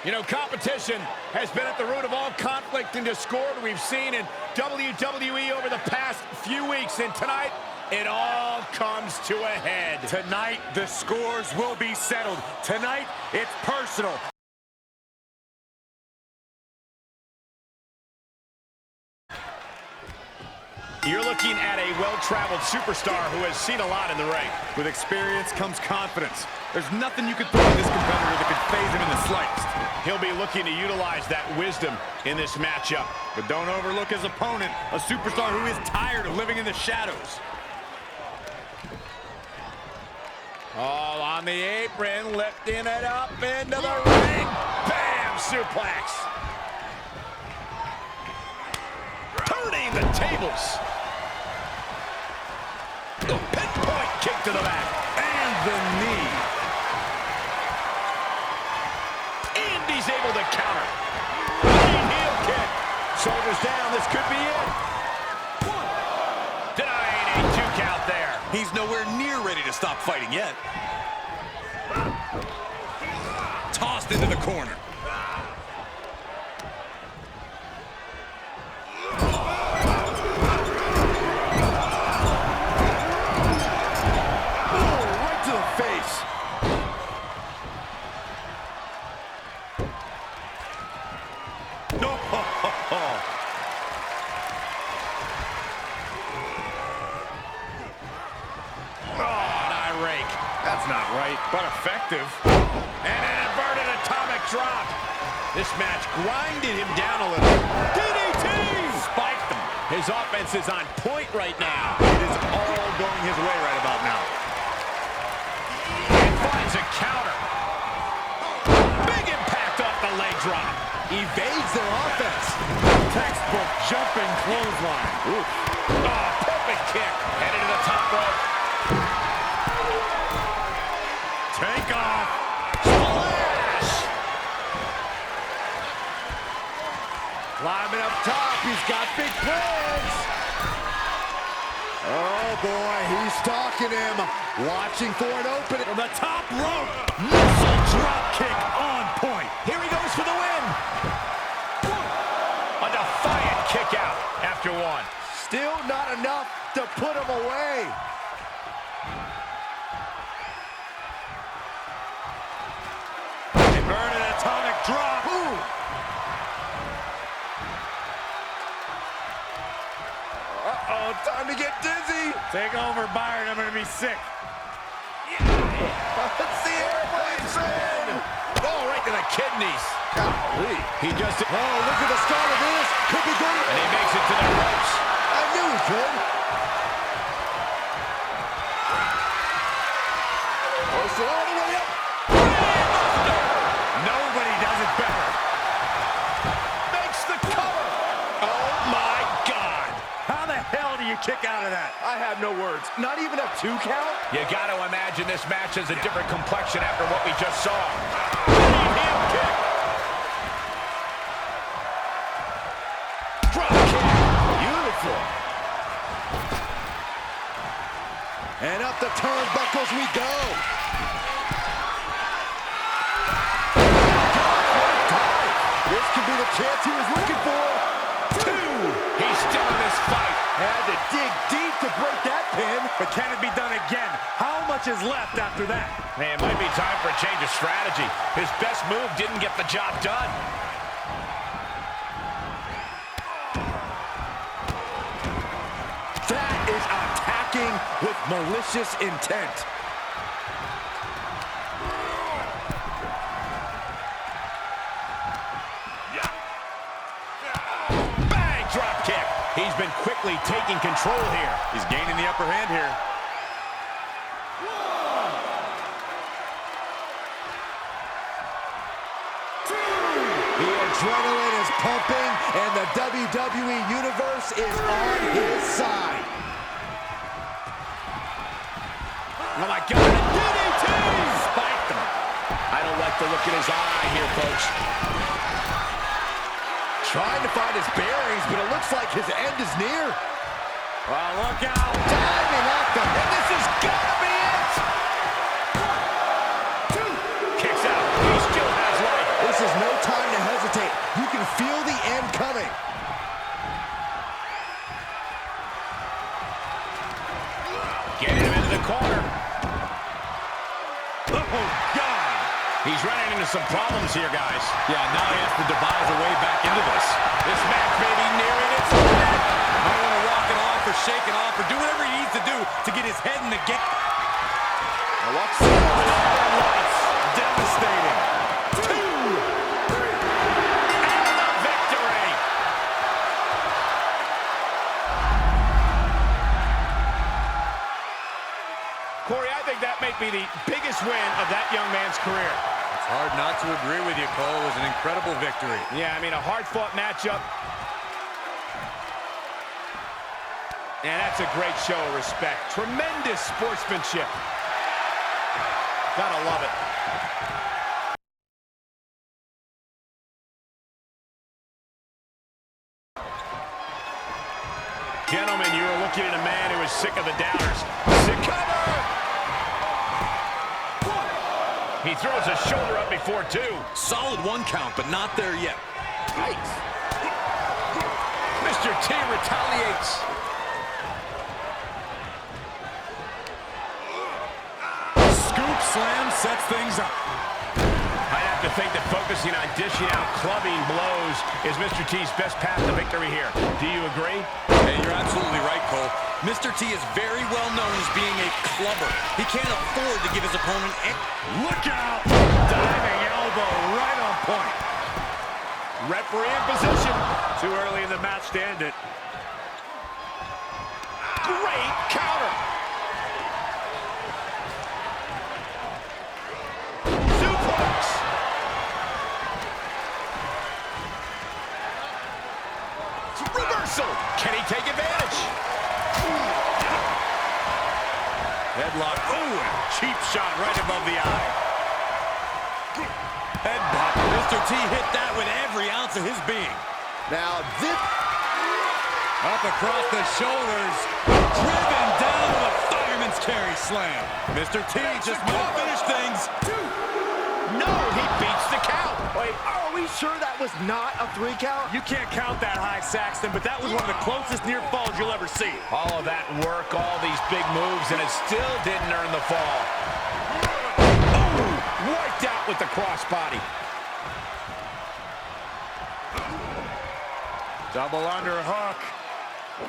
You know, competition has been at the root of all conflict and discord we've seen in WWE over the past few weeks. And tonight, it all comes to a head. Tonight, the scores will be settled. Tonight, it's personal. You're looking at a well-traveled superstar who has seen a lot in the ring. With experience comes confidence. There's nothing you can throw at this competitor that could phase him in the slightest. He'll be looking to utilize that wisdom in this matchup. But don't overlook his opponent, a superstar who is tired of living in the shadows. All on the apron, lifting it up into the ring. Bam! Suplex. Turning the tables. The pinpoint kick to the back. And the knee. And he's able to counter. Running heel kick. Shoulders down. This could be it. Denying a 2 count there. He's nowhere near ready to stop fighting yet. Tossed into the corner. That's not right, but effective. And an inverted atomic drop. This match grinded him down a little. DDT! Spiked him. His offense is on point right now. It is all going his way right about now. And finds a counter. Big impact off the leg drop. Evades their offense. Textbook jumping clothesline. Oof. Oh, perfect kick. Headed to the top rope. Take off. Splash! Climbing up top. He's got big plans. Oh, boy. He's stalking him. Watching for an opening. From the top rope. Missile drop kick on point. Here he goes for the win. A defiant kick out after 1. Still not enough to put him away. Inverted atomic drop. Ooh. Uh-oh, time to get dizzy. Take over, Byron. I'm going to be sick. Let's see airplane spin. Oh, right to the kidneys. Golly. He just... Oh, look at the start of this. Could be going. And he makes it to the ropes. I knew he could. Push it all the way up. Nobody does it better. Makes the cover. Oh, my God. How the hell do you kick out of that? I have no words. Not even a 2 count? You got to imagine this match has a different complexion after what we just saw. Heel kick. Drop kick. Beautiful. And up the turnbuckles we go. This could be the chance he was looking for. 2. He's still in this fight. Had to dig deep to break that pin. But can it be done again? How much is left after that? Hey, it might be time for a change of strategy. His best move didn't get the job done. That is attacking with malicious intent. Bang! Drop kick. He's been quickly taking control here. He's gaining the upper hand here. The adrenaline is pumping, and the WWE Universe is on his side. Oh, my God. DDT! Spiked him. I don't like the look in his eye here, folks. Trying to find his bearings, but it looks like his end is near. Well, look out. Diving off the... And this is gotta be it! 1, 2. Kicks out. He still has life. This is no into some problems here, guys. Yeah, now he has to devise a way back into this. This match may be nearing its end. Might want to walk it off or shake it off or do whatever he needs to do to get his head in the game. What's once devastating. 2, 3, and the victory. Corey, I think that may be the biggest win of that young man's career. It's hard not to agree with you, Cole. It was an incredible victory. Yeah, I mean, a hard-fought matchup. And that's a great show of respect. Tremendous sportsmanship. Gotta love it. Gentlemen, you are looking at a man who is sick of the doubters. Sick cover! He throws a shoulder up before 2. Solid 1 count, but not there yet. Yikes. Mr. T retaliates. Scoop slam sets things up. I'd have to think that focusing on dishing out clubbing blows is Mr. T's best path to victory here. Do you agree? Hey, you're absolutely right, Cole. Mr. T is very well known as being a clubber. He can't afford to give his opponent Look out! Diving elbow right on point. Referee in position. Too early in the match to end it. Great counter. Suplex. Reversal. Can he take advantage? Headlock. Ooh, cheap shot right above the eye. headbutt. Mr. T hit that with every ounce of his being. Now this... Up across the shoulders. Driven down with a fireman's carry slam. Mr. T just might finish things. No, he beats the count. Wait, are we sure that was not a 3 count? You can't count that high, Saxton, but that was one of the closest near falls you'll ever see. All of that work, all these big moves, and it still didn't earn the fall. Oh, wiped out with the crossbody. Double underhook.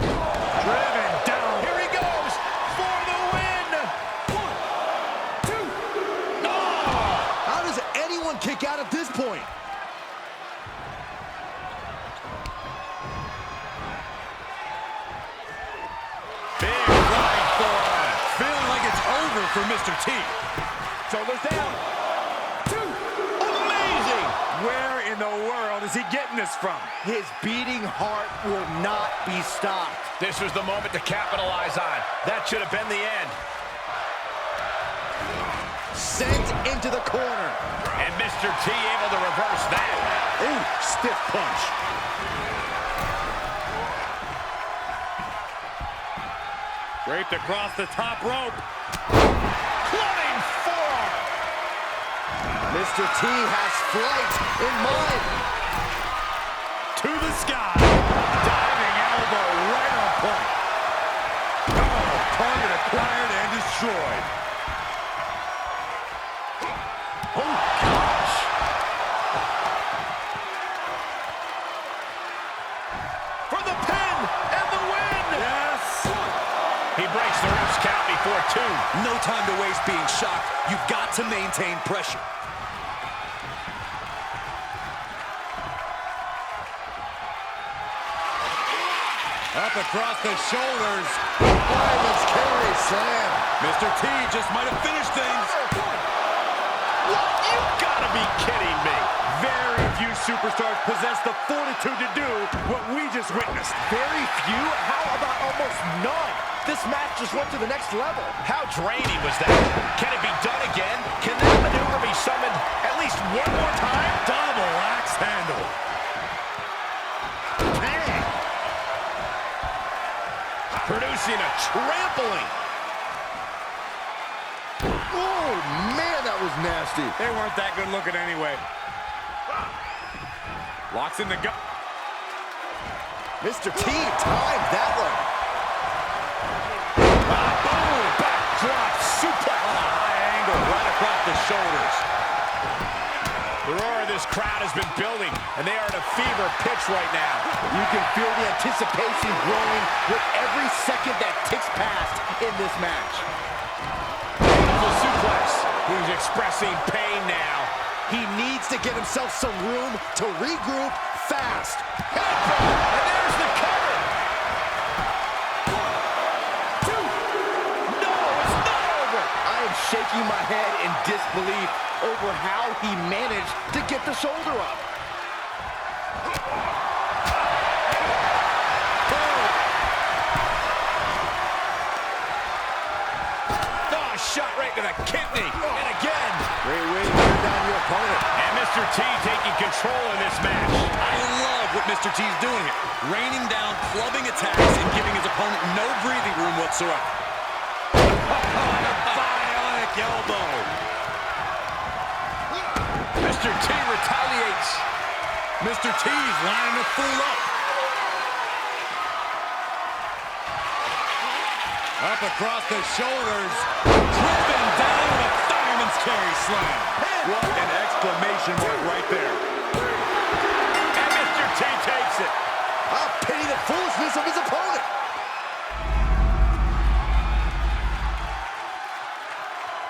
Driven down. Here he goes for the win. 1, 2. No! How does anyone kick out at this point? Big right forearm. Feeling like it's over for Mr. T. Shoulders down. 2. Amazing. Where in the world is he getting this from? His beating heart will not be stopped. This was the moment to capitalize on. That should have been the end. Sent into the corner. And Mr. T able to reverse that. Ooh, stiff punch. Draped across the top rope. Clubbing forearm. Mr. T has flight in mind. To the sky. Diving elbow right on point. Oh, target acquired and destroyed. Oh, gosh. For the pin and the win. Yes. He breaks the ref's count before 2. No time to waste being shocked. You've got to maintain pressure. Up across the shoulders. Fireman's carry slam. Mr. T just might have finished things. What? You gotta be kidding me. Very few superstars possess the fortitude to do what we just witnessed. Very few? How about almost none? This match just went to the next level. How draining was that? Can it be done again? Can that maneuver be summoned at least one more time? Double axe handle. Bang! Producing a trampling. Oh, man, that was nasty. They weren't that good looking anyway. Locks in the gut. Mr. T timed that one. Boom! Backdrop suplex. High angle right across the shoulders. The roar of this crowd has been building, and they are at a fever pitch right now. You can feel the anticipation growing with every second that ticks past in this match. Beautiful suplex. He's expressing pain now. He needs to get himself some room to regroup fast. Headbutt, and there's the cover. 1, 2. No, it's not over. I am shaking my head in disbelief over how he managed to get the shoulder up. Oh, shot right to the kidney. And again. Great way to wear down your opponent. And Mr. T taking control in this match. I love what Mr. T's doing here. Raining down, clubbing attacks, and giving his opponent no breathing room whatsoever. A bionic elbow. Mr. T retaliates. Mr. T's lining the fool up. Up across the shoulders. Driven down with a fireman's carry slam. What an exclamation mark right there. And Mr. T takes it. I'll pity the foolishness of his opponent.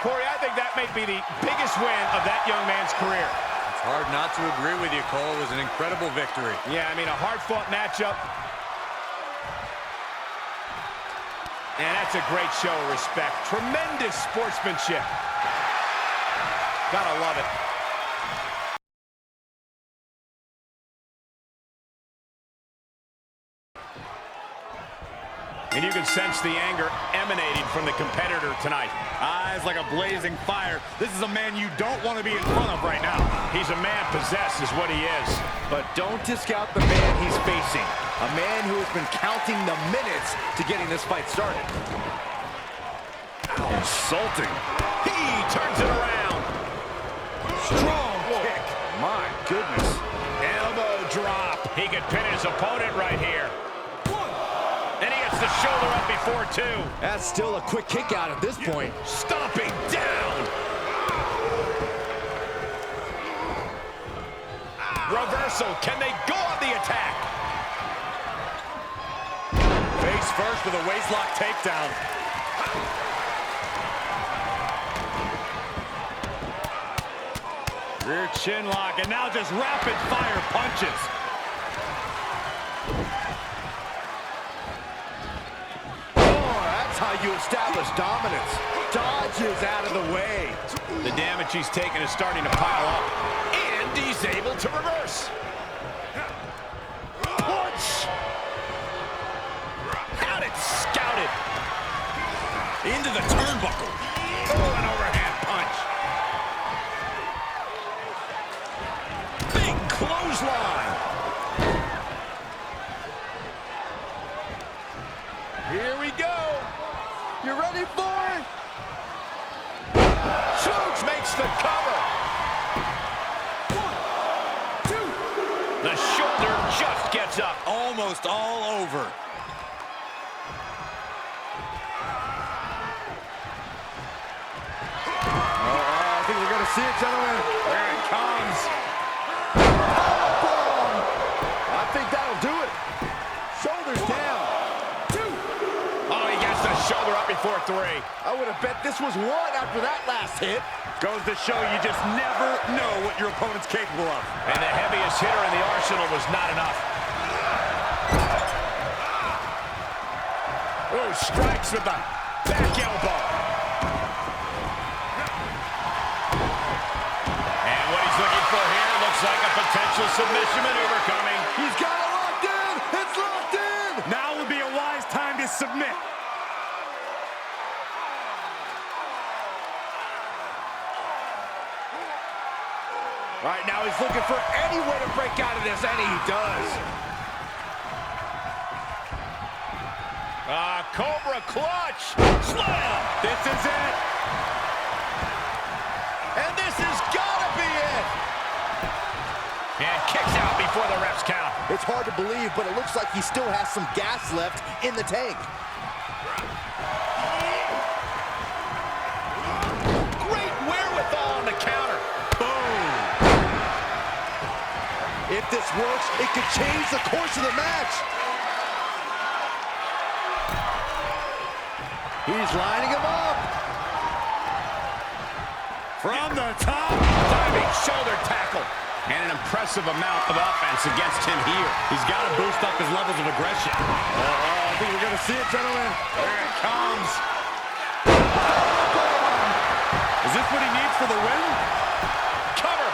Corey, I think that may be the biggest win of that young man's career. It's hard not to agree with you, Cole. It was an incredible victory. Yeah, I mean, a hard-fought matchup. And that's a great show of respect. Tremendous sportsmanship. Gotta love it. And you can sense the anger emanating from the competitor tonight. Eyes like a blazing fire. This is a man you don't want to be in front of right now. He's a man possessed is what he is. But don't discount the man he's facing. A man who has been counting the minutes to getting this fight started. Insulting. He turns it around. Strong kick. My goodness. Elbow drop. He could pin his opponent right here. And he gets the shoulder up before two. That's still a quick kick out at this point. Stomping down. Reversal. Can they go on the attack? Face first with a waistlock takedown. Rear chin lock, and now just rapid fire punches. That's how you establish dominance. Dodges out of the way. The damage he's taken is starting to pile up. And he's able to reverse. Punch! Out it scouted. Into the turnbuckle. Oh, an overhand punch. Big clothesline. Here we go. You ready for it? Chokes makes the cover. 1, 2. The shoulder just gets up. Almost all over. I think we're going to see it, gentlemen. There it comes. Powerbomb. I think that'll do it. Shoulders down. 2. Oh, he gets the shoulder up before 3. I would have bet this was 1 after that last hit. Goes to show you just never know what your opponent's capable of. And the heaviest hitter in the arsenal was not enough. Oh, strikes with the back elbow. And what he's looking for here looks like a potential submission maneuver coming. He's got it locked in. It's locked in. Now would be a wise time to submit. All right, now he's looking for any way to break out of this, and he does. Cobra clutch. Slam. This is it. And this has got to be it. And kicks out before the refs count. It's hard to believe, but it looks like he still has some gas left in the tank. Great wherewithal on the counter. Boom. If this works, it could change the course of the match. He's lining him up. From the top. Diving shoulder tackle. And an impressive amount of offense against him here. He's got to boost up his levels of aggression. I think we're going to see it, gentlemen. There it comes. Is this what he needs for the win? Cover.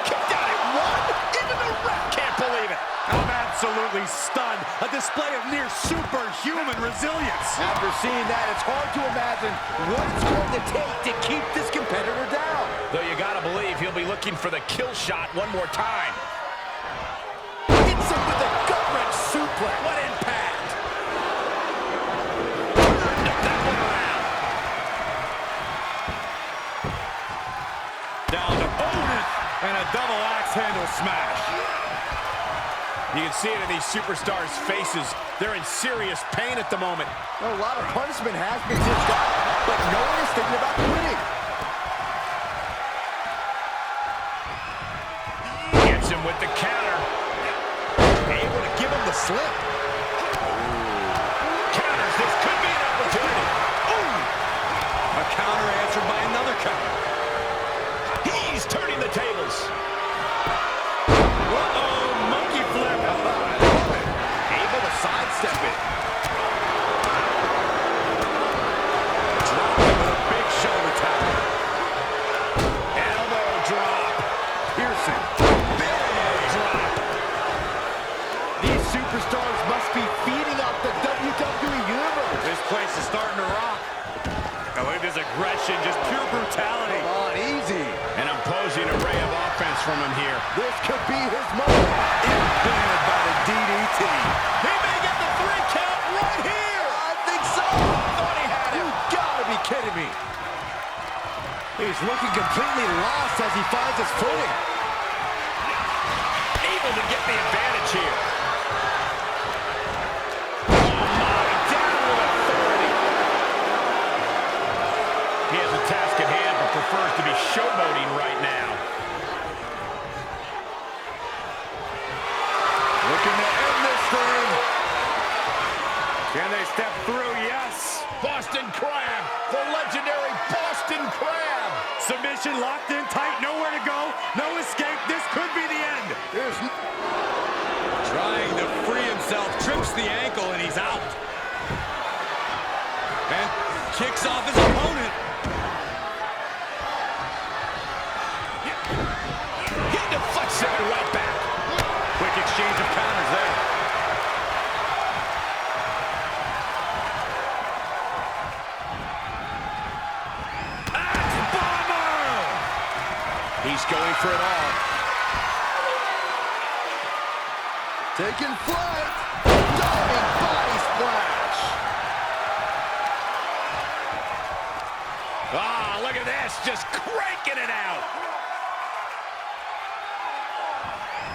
Kicked out at one. Even the ref can't believe it. I'm absolutely stunned. A display of near superhuman resilience. After seeing that, it's hard to imagine what it's going to take to keep this competitor down. Though you gotta believe he'll be looking for the kill shot one more time. Hits him with a gut-wrench suplex. What impact! Turned that one around. Down to opponent. And a double axe handle smash. You can see it in these superstars' faces. They're in serious pain at the moment. A lot of punishment has been dished out, but no one is thinking about quitting. Gets him with the counter. Able to give him the slip. Counters. This could be an opportunity. A counter answered by another counter. He's turning the tables. Uh-oh, monkey flip. Able to sidestep it. Dropped him with a big shoulder tackle. Elbow drop. Piercing. Big drop. These superstars must be feeding off the WWE Universe. This place is starting to rock. Oh, look at this aggression, just pure brutality. Come on, easy. An imposing array of offense from him here. This could be his moment. Implanted by the DDT. He may get the 3 count right here. I think so. Thought he had You him. gotta be kidding me. He's looking completely lost as he finds his footing. Able to get the advantage here. Oh my, down with authority. He has a task at hand, but prefers to be showboating right now. Looking to end this thing. Can they step through? Yes. Boston Crab, the legendary Boston Crab. Submission locked in tight, nowhere to go, no escape. This could be the end. Trying to free himself, trips the ankle, and he's out. And kicks off his opponent. He deflects it right back. Quick exchange of counters there. He's going for it all. Taking flight. Diving body splash. Ah, look at this, just cranking it out.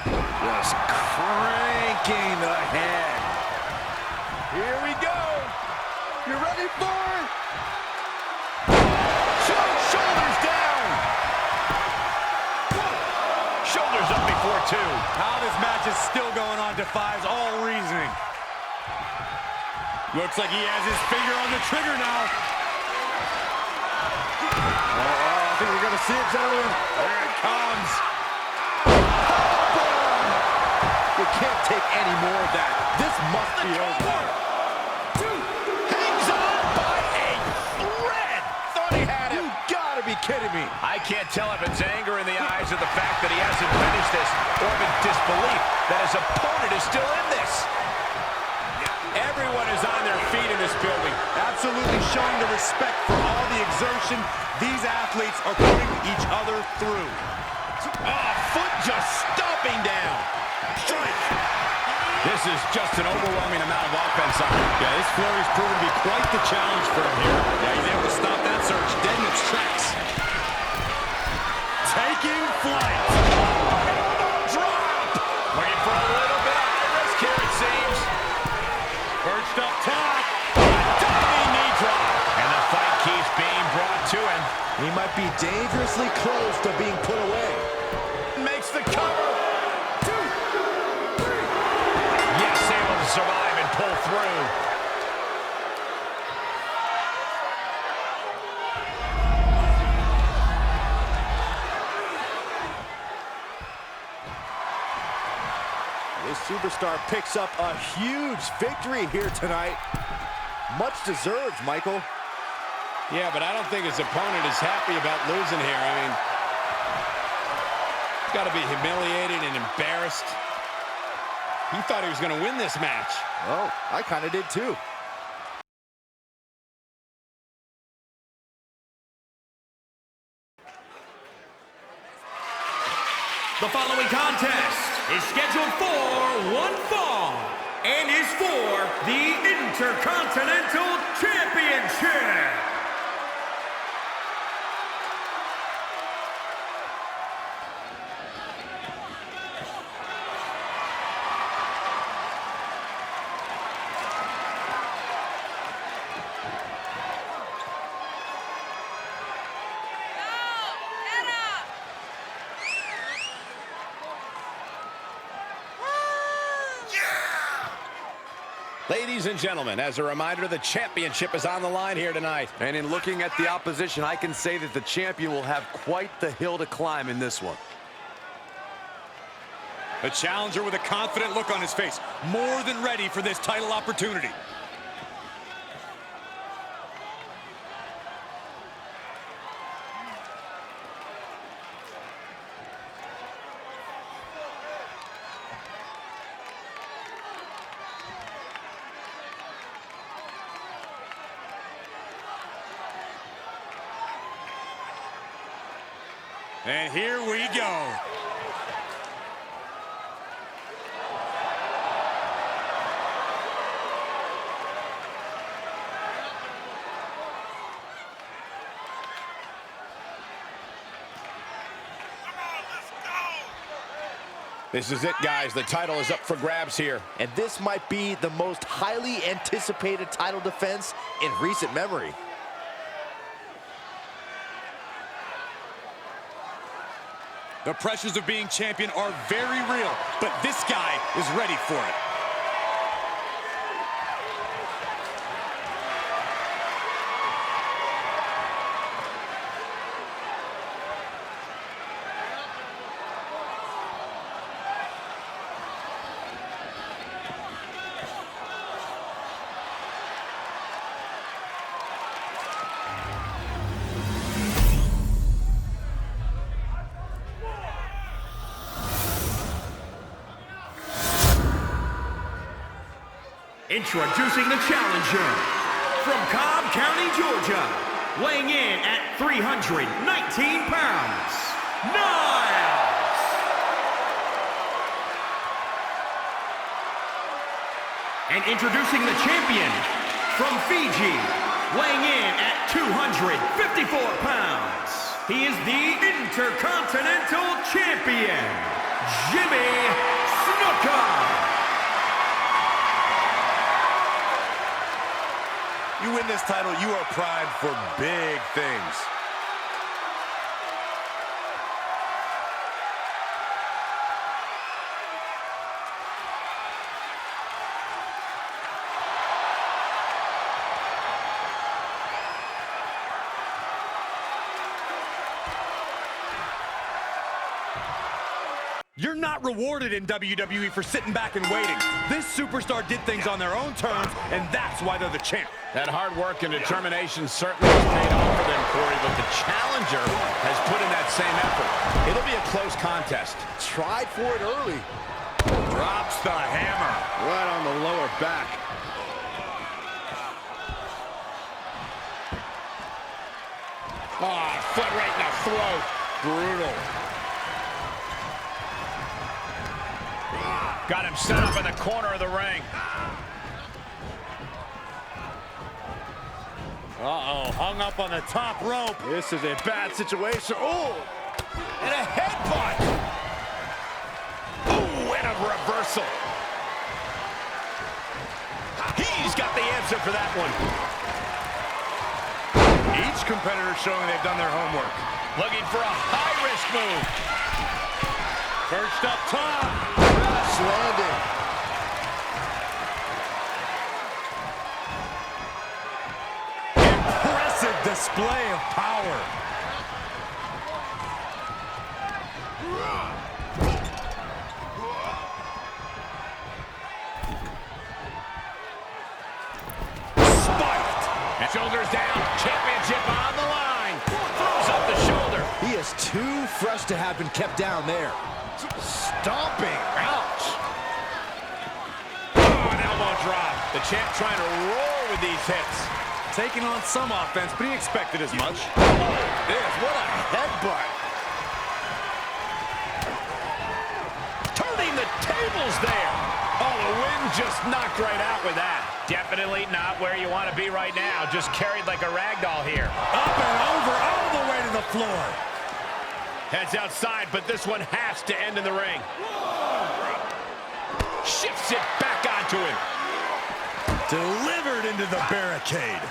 Just cranking the head. Here we go. You ready for it? Shoulders down. Shoulders up before 2. How this match is still going on defies all reasoning. Looks like he has his finger on the trigger now. I think we're going to see it, gentlemen. There it comes. You can't take any more of that. This must be over. Hangs on by a thread. Thought he had him. You gotta be kidding me. I can't tell if it's anger in the eyes of the fact that he hasn't finished this, or if it's disbelief that his opponent is still in this. Everyone is on their feet in this building. Absolutely showing the respect for all the exertion these athletes are putting each other through. Oh, foot just stomping down. Strike. This is just an overwhelming amount of offense on him. Yeah, this flurry's proven to be quite the challenge for him here. Yeah, he's able to stop that surge dead in its tracks. Taking flight. Drop. Looking for a little bit of high risk here, it seems. Perched up top. Diving knee drop. And the fight keeps being brought to him. He might be dangerously close to being put away. Makes the cover. survive and pull through. This superstar picks up a huge victory here tonight. Much deserved, Michael. Yeah, but I don't think his opponent is happy about losing here. I mean, he's got to be humiliated and embarrassed. He thought he was going to win this match. Oh, I kind of did too. The following contest is scheduled for one fall and is for the Intercontinental Championship. Ladies and gentlemen, as a reminder, the championship is on the line here tonight. And in looking at the opposition, I can say that the champion will have quite the hill to climb in this one. A challenger with a confident look on his face, more than ready for this title opportunity. And here we go. This is it, guys. The title is up for grabs here. And this might be the most highly anticipated title defense in recent memory. The pressures of being champion are very real, but this guy is ready for it. Introducing the challenger from Cobb County, Georgia, weighing in at 319 pounds, Nailz. And introducing the champion from Fiji, weighing in at 254 pounds, he is the Intercontinental Champion, Jimmy Snuka. You win this title, you are primed for big things. You're not rewarded in WWE for sitting back and waiting. This superstar did things on their own terms, and that's why they're the champ. That hard work and determination certainly has paid off for them, Corey, but the challenger has put in that same effort. It'll be a close contest. Tried for it early. Drops the hammer. Right on the lower back. Oh, foot right in the throat. Brutal. Got him set up in the corner of the ring. Uh-oh, hung up on the top rope. This is a bad situation. Oh! And a headbutt. Oh, and a reversal. He's got the answer for that one. Each competitor showing they've done their homework. Looking for a high-risk move. Perched up top. Landing. display of power. Spiked. Shoulders down. Championship on the line. Throws up the shoulder. He is too fresh to have been kept down there. Stomping. Ouch. Oh, an elbow drop. The champ trying to roll with these hits. Taking on some offense, but he expected as much. What a headbutt. Turning the tables there. Oh, the wind just knocked right out with that. Definitely not where you want to be right now. Just carried like a rag doll here. Up and over, all the way to the floor. Heads outside, but this one has to end in the ring. Shifts it back onto him. Delivered into the barricade.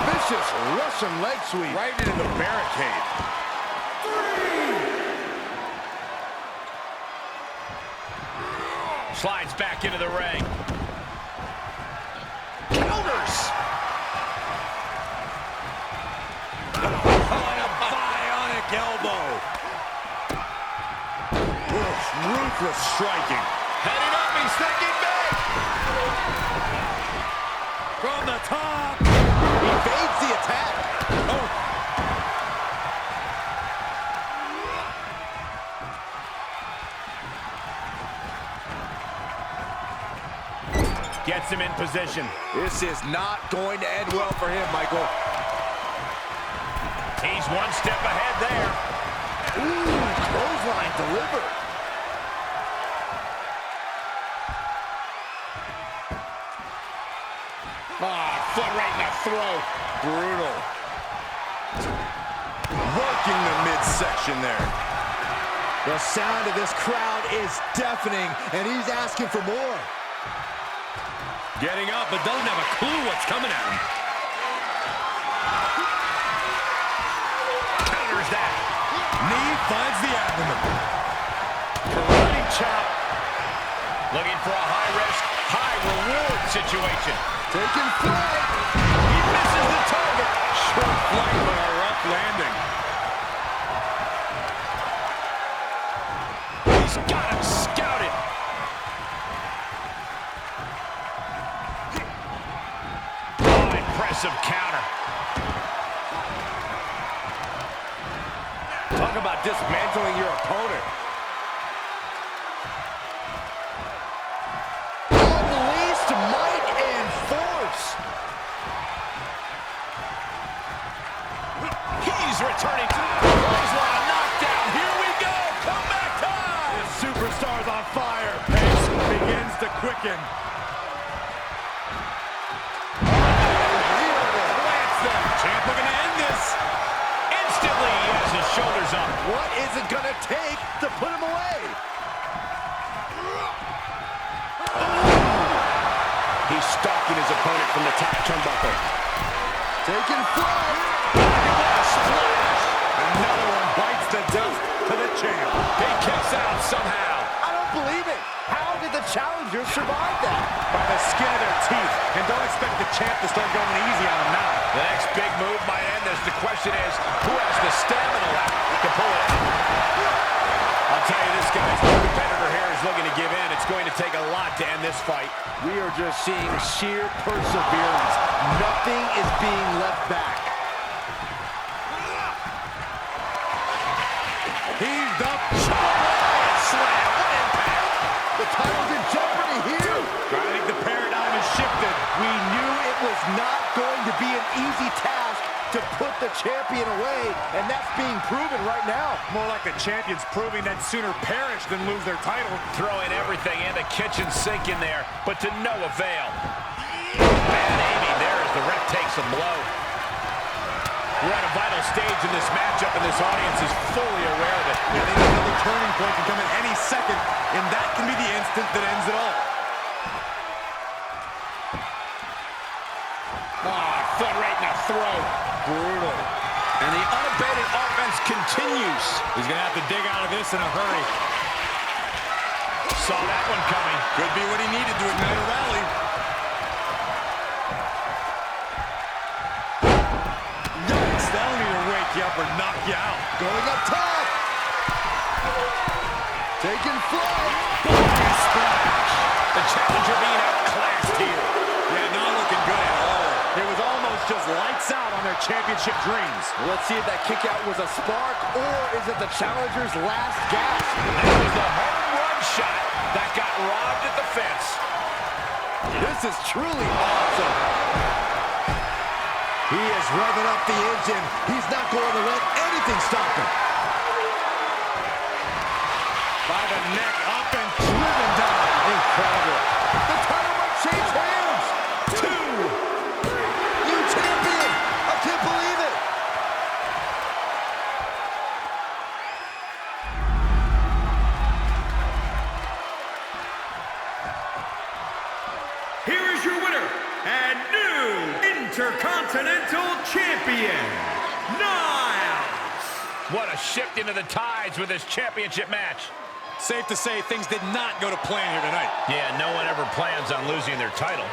Vicious Russian leg sweep. Right into the barricade. Slides back into the ring. Counters. On a bionic elbow. Ruthless striking. Heading up, he's thinking big. From the top. Evades the attack. Oh. Gets him in position. This is not going to end well for him, Michael. He's one step ahead there. Ooh, clothesline delivered. Foot right in the throat. Brutal. Working the midsection there. The sound of this crowd is deafening, and he's asking for more. Getting up, but doesn't have a clue what's coming at him. Counters that. Knee finds the abdomen. Karate chop. Looking for a high-risk, high-reward situation. Taking flight. He misses the target. Short flight, but a rough landing. He's got him scouted. Oh, impressive counter. Talk about dismantling your opponent. Unleashed might and force. He's returning to clothesline, knockdown. Here we go. Comeback time. The superstar's on fire. Pace begins to quicken. Champ looking to end this. Instantly, he has his shoulders up. What is it gonna take to put him away? He's stalking his opponent from the top turnbuckle. Taking flight. Splash. Another one bites the dust to the champ. He kicks out somehow. I don't believe it. How did the challengers survive that? By the skin of their teeth. And don't expect the champ to start going easy on him now. The next big move might end this. The question is, who has the stamina left to pull it out? I'll tell you, this guy's competitor here is looking to give in. It's going to take a lot to end this fight. We are just seeing sheer perseverance. Nothing is being left back. Heaved up. Slam. What impact. The title's in jeopardy here. I think the paradigm has shifted. We knew it was not going to be an easy task to put the champion away, and that's being proven right now. More like the champions proving that sooner perish than lose their title. Throwing everything in the kitchen sink in there, but to no avail. Bad aiming there as the ref takes a blow. We're at a vital stage in this matchup, and this audience is fully aware of it. I think another turning point can come at any second, and that can be the instant that ends it all. Foot right in the throat. Brutal. And the unabated offense continues. He's going to have to dig out of this in a hurry. Saw that one coming. Could be what he needed to ignite a rally. challenger being outclassed here. Yeah, not looking good at all. It was almost just lights out on their championship dreams. Let's see if that kick out was a spark, or is it the challenger's last gasp? That was the home run shot that got robbed at the fence. This is truly awesome. He is revving up the engine. He's not going to let anything stop him. By the neck, up and driven down. Incredible. The title might change hands. New champion. I can't believe it. Here is your winner and new Intercontinental Champion, Nailz. What a shift into the tides with this championship match. Safe to say things did not go to plan here tonight. Yeah, no one ever plans on losing their title.